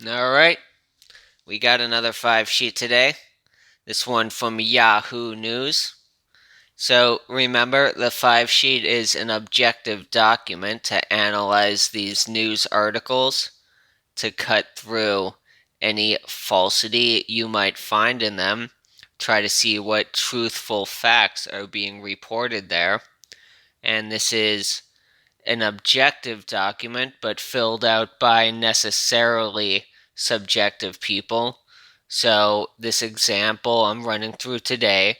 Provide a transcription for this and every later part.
All right, we got another five sheet today. This one from Yahoo News. So remember, the five sheet is an objective document to analyze these news articles, to cut through any falsity you might find in them, try to see what truthful facts are being reported there. And this is an objective document, but filled out by necessarily subjective people. So, this example I'm running through today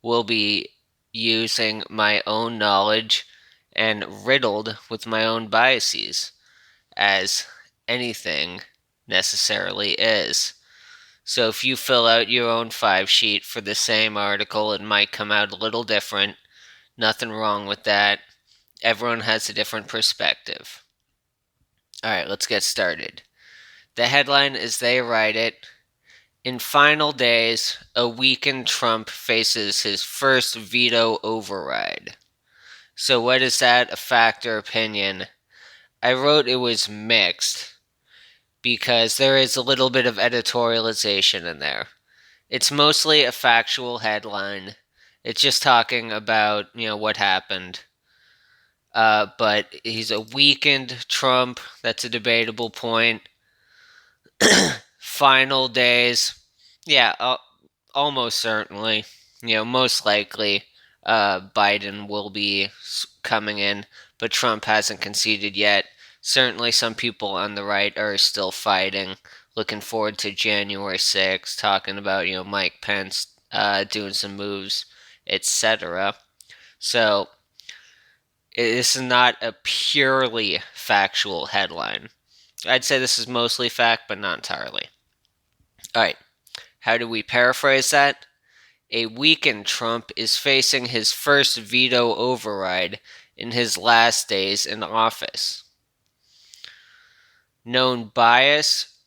will be using my own knowledge and riddled with my own biases, as anything necessarily is. So, if you fill out your own five sheet for the same article, it might come out a little different. Nothing wrong with that. Everyone has a different perspective. All right, let's get started. The headline, as they write it: in final days, a weakened Trump faces his first veto override. So, what is that? A fact or opinion? I wrote it was mixed because there is a little bit of editorialization in there. It's mostly a factual headline. It's just talking about, what happened. But he's a weakened Trump. That's a debatable point. Final days. Yeah, almost certainly. Most likely Biden will be coming in, but Trump hasn't conceded yet. Certainly, some people on the right are still fighting. Looking forward to January 6th, talking about, Mike Pence doing some moves, etc. So, this is not a purely factual headline. I'd say this is mostly fact, but not entirely. All right, how do we paraphrase that? A weakened Trump is facing his first veto override in his last days in office. Known bias.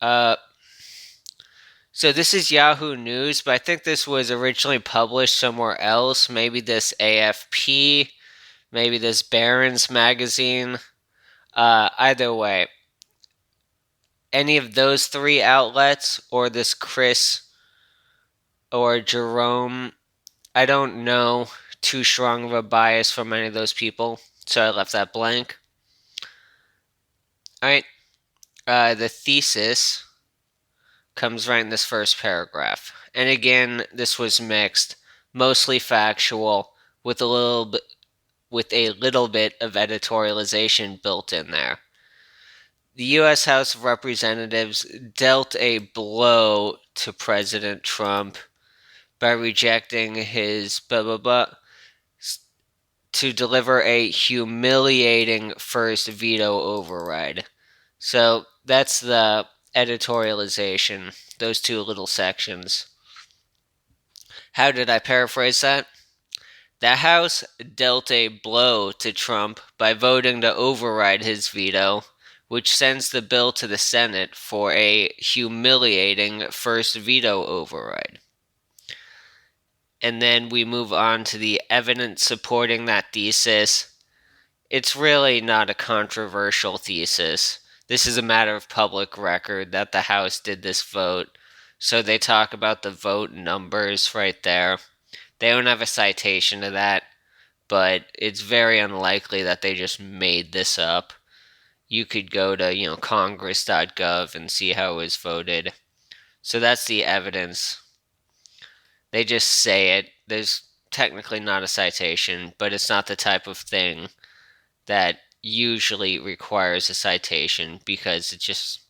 Uh, so this is Yahoo News, but I think this was originally published somewhere else. Maybe this AFP, maybe this Barron's magazine. Either way, any of those three outlets or this Chris or Jerome, I don't know too strong of a bias from any of those people, so I left that blank. All right, the thesis comes right in this first paragraph, and again, this was mixed, mostly factual, with a little bit of editorialization built in there. The U.S. House of Representatives dealt a blow to President Trump by rejecting his blah blah blah to deliver a humiliating first veto override. So that's the editorialization, those two little sections. How did I paraphrase that? The House dealt a blow to Trump by voting to override his veto, which sends the bill to the Senate for a humiliating first veto override. And then we move on to the evidence supporting that thesis. It's really not a controversial thesis. This is a matter of public record that the House did this vote. So they talk about the vote numbers right there. They don't have a citation to that, but it's very unlikely that they just made this up. You could go to, congress.gov and see how it was voted. So that's the evidence. They just say it. There's technically not a citation, but it's not the type of thing that usually requires a citation because it's just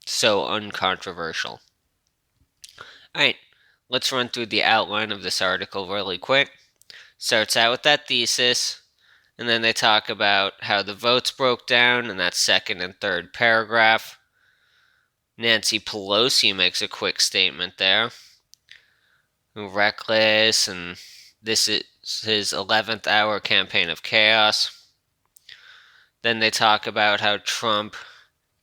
so uncontroversial. Alright, let's run through the outline of this article really quick. Starts out with that thesis, and then they talk about how the votes broke down in that second and third paragraph. Nancy Pelosi makes a quick statement there. Reckless, and this is his 11th hour campaign of chaos. Then they talk about how Trump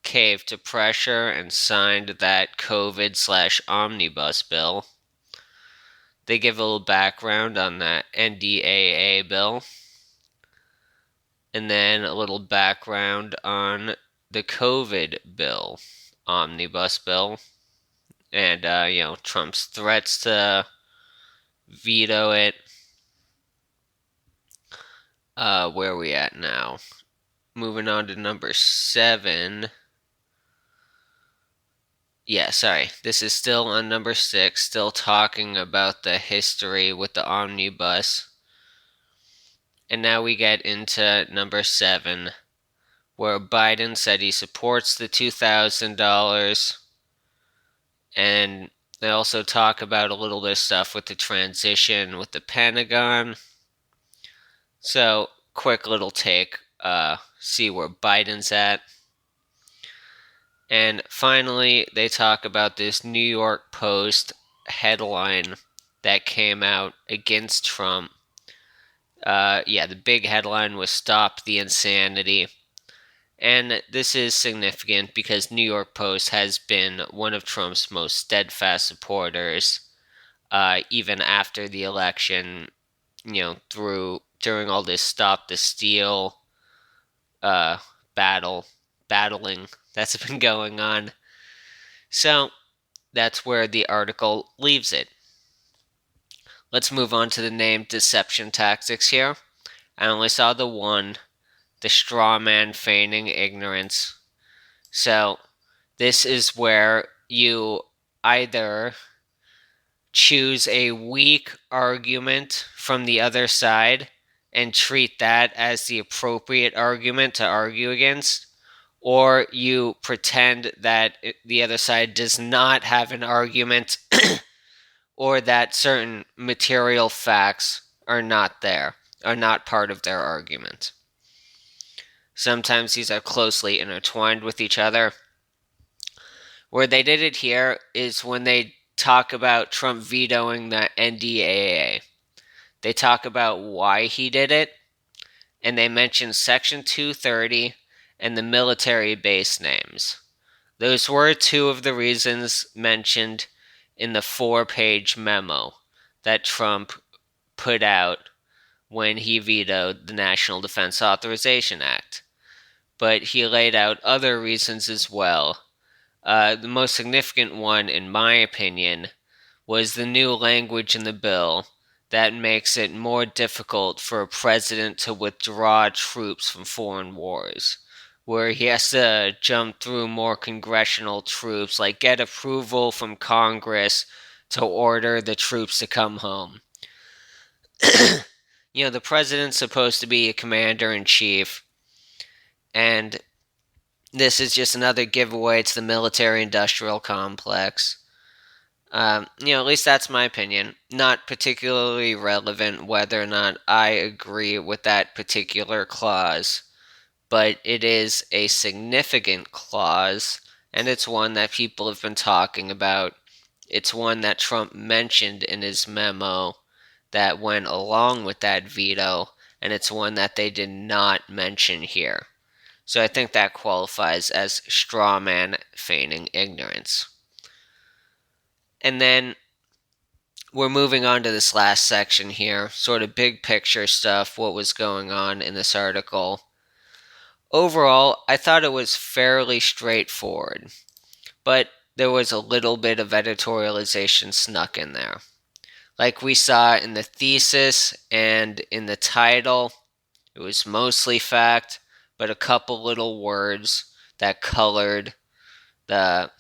caved to pressure and signed that COVID/omnibus bill. They give a little background on that NDAA bill. And then a little background on the COVID bill. omnibus bill and, Trump's threats to veto it. Where are we at now? Moving on to number 7. Yeah, sorry. This is still on number 6, still talking about the history with the omnibus. And now we get into number 7, where Biden said he supports the $2,000. And they also talk about a little bit of stuff with the transition with the Pentagon. So, quick little take, see where Biden's at. And finally, they talk about this New York Post headline that came out against Trump. The big headline was "Stop the Insanity." And this is significant because New York Post has been one of Trump's most steadfast supporters, even after the election, during all this "Stop the Steal" battling that's been going on. So that's where the article leaves it. Let's move on to the name deception tactics here. I only saw the one, the straw man feigning ignorance. So this is where you either choose a weak argument from the other side and treat that as the appropriate argument to argue against, or you pretend that the other side does not have an argument or that certain material facts are not there, are not part of their argument. Sometimes these are closely intertwined with each other. Where they did it here is when they talk about Trump vetoing the NDAA. They talk about why he did it, and they mention Section 230 and the military base names. Those were two of the reasons mentioned in the 4-page memo that Trump put out when he vetoed the National Defense Authorization Act. But he laid out other reasons as well. The most significant one, in my opinion, was the new language in the bill that makes it more difficult for a president to withdraw troops from foreign wars, where he has to jump through more congressional troops, like get approval from Congress to order the troops to come home. The president's supposed to be a commander-in-chief, and this is just another giveaway to the military-industrial complex. At least that's my opinion. Not particularly relevant whether or not I agree with that particular clause, but it is a significant clause, and it's one that people have been talking about. It's one that Trump mentioned in his memo that went along with that veto, and it's one that they did not mention here. So I think that qualifies as straw man feigning ignorance. And then we're moving on to this last section here, sort of big picture stuff, what was going on in this article. Overall, I thought it was fairly straightforward, but there was a little bit of editorialization snuck in there. Like we saw in the thesis and in the title, it was mostly fact, but a couple little words that colored the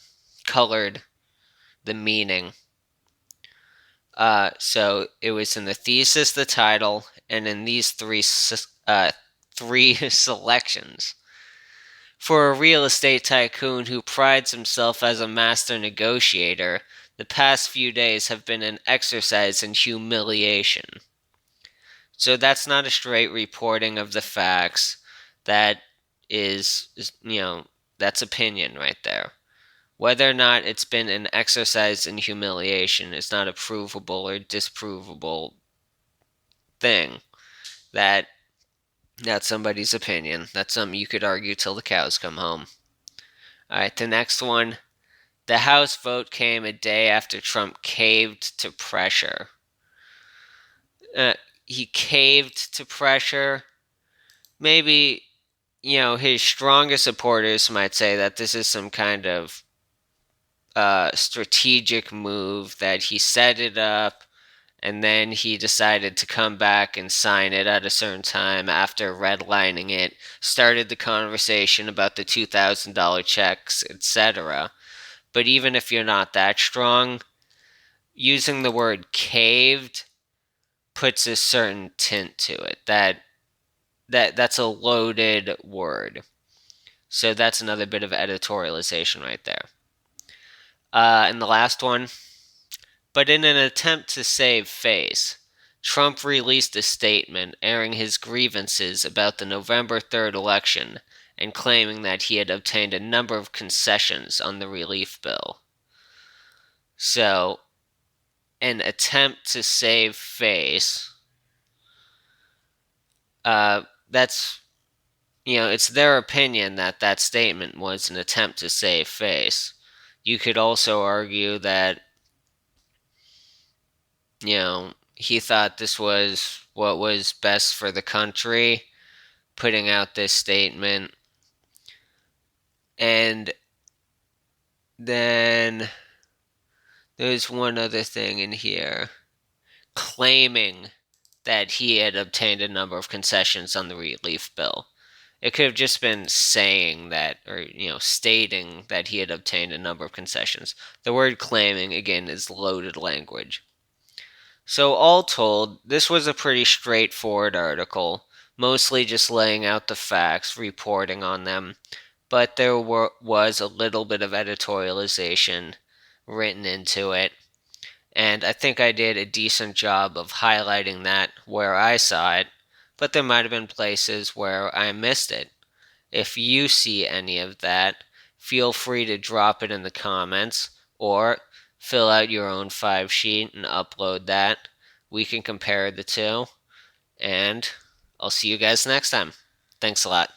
meaning. So it was in the thesis, the title, and in these three selections. For a real estate tycoon who prides himself as a master negotiator, the past few days have been an exercise in humiliation. So that's not a straight reporting of the facts. That is that's opinion right there. Whether or not it's been an exercise in humiliation is not a provable or disprovable thing. That's somebody's opinion. That's something you could argue till the cows come home. Alright, the next one. The House vote came a day after Trump caved to pressure. He caved to pressure. Maybe, his strongest supporters might say that this is some kind of strategic move that he set it up and then he decided to come back and sign it at a certain time after redlining it, started the conversation about the $2,000 checks, etc. But even if you're not that strong, using the word caved puts a certain tint to it. That's a loaded word. So that's another bit of editorialization right there. And the last one, but in an attempt to save face, Trump released a statement airing his grievances about the November 3rd election and claiming that he had obtained a number of concessions on the relief bill. So, an attempt to save face, that's, it's their opinion that that statement was an attempt to save face. You could also argue that, he thought this was what was best for the country, putting out this statement. And then there's one other thing in here, claiming that he had obtained a number of concessions on the relief bill. It could have just been saying that, or, stating that he had obtained a number of concessions. The word claiming, again, is loaded language. So, all told, this was a pretty straightforward article, mostly just laying out the facts, reporting on them, but there was a little bit of editorialization written into it, and I think I did a decent job of highlighting that where I saw it, but there might have been places where I missed it. If you see any of that, feel free to drop it in the comments, or fill out your own 5-sheet and upload that. We can compare the two, and I'll see you guys next time. Thanks a lot.